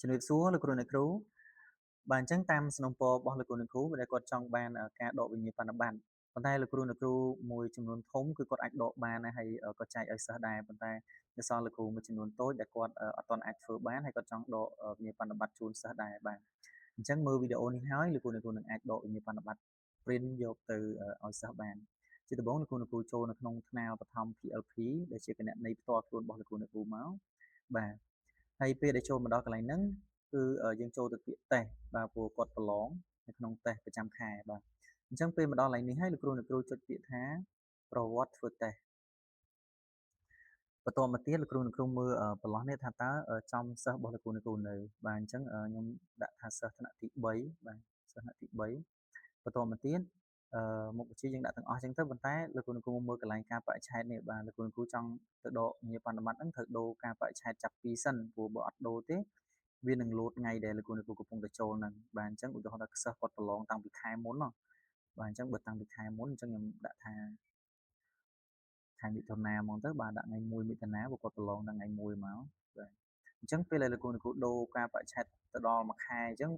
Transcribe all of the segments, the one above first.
ជំរាបសួរលោកគ្រូអ្នកគ្រូបាទអញ្ចឹងតាមសំណពររបស់លោកគ្រូអ្នកគ្រូដែលគាត់ចង់បានការដកវិញ្ញាបនបត្រប៉ុន្តែលោកគ្រូអ្នកគ្រូមួយចំនួនធំគឺគាត់អាចដកបានហើយក៏ចែកឲ្យសិស្សដែរប៉ុន្តែនៅសល់លោកគ្រូមួយចំនួនតូចដែលគាត់អត់ទាន់អាចធ្វើបានហើយគាត់ចង់ដកវិញ្ញាបនបត្រជូនសិស្សដែរបាទអញ្ចឹងមើលវីដេអូនេះហើយលោកគ្រូអ្នកគ្រូនឹងអាចដកវិញ្ញាបនបត្រ print យកទៅឲ្យសិស្សបានជាដំបូងលោកគ្រូអ្នកគ្រូចូលនៅក្នុងថ្នាលបឋម PLP ដែលជាគណនីផ្ទាល់ខ្លួនរបស់លោកគ្រូអ្នកគ្រូមកបាទហើយពេលដែលចូលមកដល់កន្លែងហ្នឹងគឺយើងចូលទៅពាក្យតេស្តបាទព្រោះគាត់ប្រឡងនៅក្នុងតេស្តប្រចាំខែបាទអញ្ចឹងពេលមកដល់កន្លែងនេះហើយលោកគ្រូអ្នកគ្រូចុចពាក្យថាប្រវត្តិធ្វើតេស្តបន្តមកទៀតលោកគ្រូអ្នកគ្រូមើលប្រឡោះនេះថាតើចំសិស្សរបស់លោកគ្រូអ្នកគ្រូនៅបាទអញ្ចឹងខ្ញុំដាក់ថាសិស្សថ្នាក់ទី3បាទសិស្សថ្នាក់ទី3បន្តមកទៀតមុខវិជ្ជាយើងដាក់ទាំងអស់អញ្ចឹងទៅប៉ុន្តែលោកគ្រូអ្នកគ្រូមើលកន្លែងការបរិច្ឆេទនេះបាទលោកគ្រូអ្នកគ្រូចង់ទៅដកងារបណ្ឌបត្តិហ្នឹងត្រូវដូរការបរិច្ឆេទចាប់ពីសិនព្រោះបើអត់ដូរទេវានឹងលោតថ្ងៃដែលលោកគ្រូអ្នកគ្រូកំពុងតែចូលហ្នឹងបាទអញ្ចឹងឧទាហរណ៍ថាសិស្សគាត់ប្រឡងតាំងពីខែមុនបាទអញ្ចឹងបើតាំងពីខែមុនអញ្ចឹងខ្ញុំដាក់ថាខែមិថុនាហ្មងទៅបាទដាក់ថ្ងៃ1មិថុនាព្រោះគាត់ប្រឡងដល់ថ្ងៃ1មកបាទអញ្ចឹងពេលដែលលោកគ្រូអ្នកគ្រូដូរការបរិច្ឆេទទៅដល់មួយខែអញ្ចឹង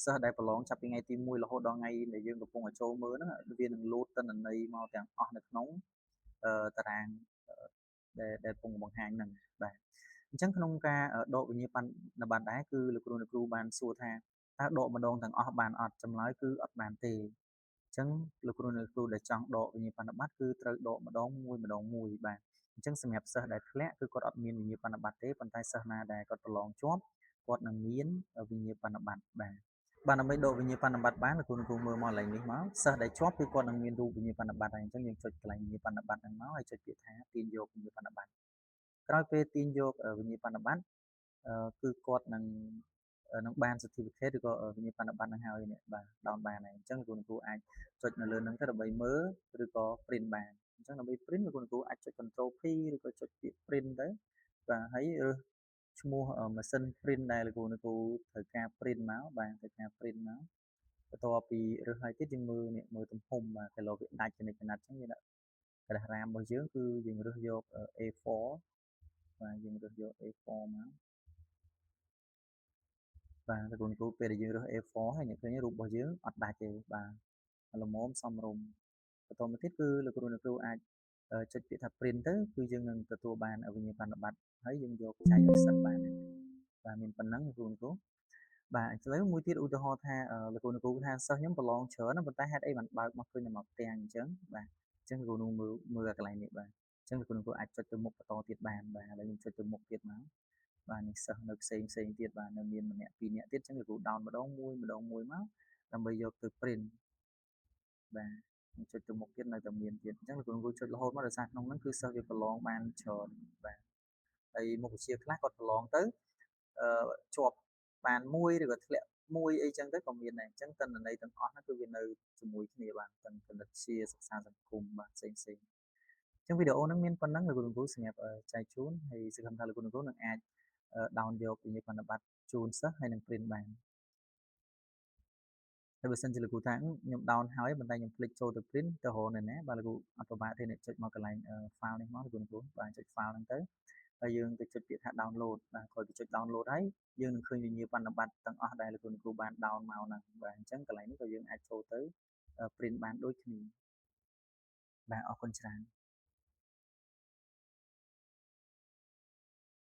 សិស្សដែលប្រឡងចាប់ពីថ្ងៃទី1រហូតដល់ថ្ងៃដែលយើងកំពុងតែចូលមើលហ្នឹងវានឹងលោតទិន្នន័យមកទាំងអស់នៅក្នុងតារាងដែលកំពុងបង្ហាញហ្នឹងបាទអញ្ចឹងក្នុងការដកវិញ្ញាបនបត្រដែរគឺលោកគ្រូអ្នកគ្រូបានសួរថាតើដកម្ដងទាំងអស់បានអត់ចម្លើយគឺអត់បានទេអញ្ចឹងលោកគ្រូអ្នកគ្រូដែលចង់ដកវិញ្ញាបនបត្រគឺត្រូវដកម្ដងមួយបាទអញ្ចឹងសម្រាប់សិស្សដែលធ្លាក់គឺគាត់អត់មានវិញ្ញាបនបត្រទេប៉ុន្តែសិស្សណាដែលគាត់ប្រឡងជាប់គាត់នឹងមានវិញ្ញាបនបត្របាទដើម្បីដកវិញ្ញាបនបត្របានលោកគ្រូអ្នកគ្រូមើលមកកន្លែងនេះមកសិស្សដែលជាប់គឺគាត់នឹងមានរូបវិញ្ញាបនបត្រហើយអញ្ចឹងយើងចុចកន្លែងវិញ្ញាបនបត្រហ្នឹងមកហើយចុចពាក្យថាទាញយកវិញ្ញាបនបត្រក្រោយពេលទាញយកវិញ្ញាបនបត្រគឺគាត់នឹងបាន certificate ឬក៏វិញ្ញាបនបត្រហ្នឹងហើយនេះបាទដោនបានហើយអញ្ចឹងលោកគ្រូអាចចុចនៅលើហ្នឹងទៅដើម្បីមើលឬក៏ print បានអញ្ចឹងដើម្បី print លោកគ្រូអាចចុច control P ឬក៏ចុចពាក្យ print ទៅបាទហើយរើសឈ្មោះម៉ាស៊ីន print ដែលលោកគ្រូត្រូវការ print មកបាទត្រូវការ print មកបន្ទាប់ពីរើសហើយទៀតយើងមើលទំហំបាទគីឡូវាដាច់ចំណិចកណាត់អញ្ចឹងយើងដាក់ក្រាស់រាមរបស់យើងគឺយើងរើសយក A4 បាទយើងរើសយក A4 មកបាទលោកគ្រូពេលដែលយើងរើស A4 ហើយអ្នកឃើញរូបរបស់យើងអត់ដាច់ទេបាទល្មមសមរម្យបន្តមកទៀតគឺលោកគ្រូអាចចុចពាក្យថា print ទៅគឺយើងនឹងទទួលបានវិញ្ញាបនបត្រហើយយើងយកចែកឲ្យសិស្សបានបាទមានប៉ុណ្ណឹងលោកគ្រូបាទឥឡូវមួយទៀតឧទាហរណ៍ថាលោកគ្រូថាសិស្សខ្ញុំប្រឡងច្រើនប៉ុន្តែហេតុអីបានបើកមកឃើញតែមកផ្ទាំងអញ្ចឹងបាទអញ្ចឹងលោកគ្រូមើលកន្លែងនេះបាទអញ្ចឹងលោកគ្រូអាចចុចទៅមុខបន្តទៀតបានបាទឥឡូវខ្ញុំចុចទៅមុខទៀតមកបាទនេះសិស្សនៅផ្សេងទៀតបាទនៅមានម្នាក់ពីរនាក់ទៀតអញ្ចឹងលោកគ្រូដោនម្ដងមួយមកដើម្បីយកទៅ print បាទខ្ញុំចុចទៅមុខទៀតនៅតែមានទៀតអញ្ចឹងលោកគ្រូចុចរហូតមកដោយសារក្នុងហ្នឹងគឺសិស្សវាប្រឡងបានច្រើនបាទហើយមុខវិជ្ជាខ្លះគាត់ប្រឡងទៅជាប់បានមួយឬក៏ធ្លាក់មួយអីចឹងទៅក៏មានដែរអញ្ចឹងទិន្នន័យទាំងអស់ហ្នឹងគឺវានៅជាមួយគ្នាបាទទាំងគណិតវិទ្យាសិក្សាសង្គមបាទផ្សេងអញ្ចឹងវីដេអូហ្នឹងមានប៉ុណ្ណឹងលោកគ្រូសម្រាប់ចែកជូនហើយសង្ឃឹមថាលោកគ្រូនឹងអាចដោនយកវិញ្ញាបនបត្រជូនសិស្សហើយនឹង print បានហើយបើសិនជាលោកគ្រូថាខ្ញុំដោនហើយប៉ុន្តែខ្ញុំភ្លេចចូលទៅ print ទៅរកនៅណាបាទលោកគ្រូអត់ប្រមាថទេអ្នកចុចមកកន្លែង file នេះមកលោកគ្រូបាទចុច file ហ្នឹងទៅហើយយើងទៅចុចពាក្យថា download បាទក្រោយពីចុច download ហើយយើងនឹងឃើញវិញ្ញាបនបត្រទាំងអស់ដែលលោកគ្រូបាន down មកហ្នឹងបាទអញ្ចឹងកន្លែងនេះក៏យើងអាចចូលទៅ print បានដូចគ្នាបាទអរគុណច្រើន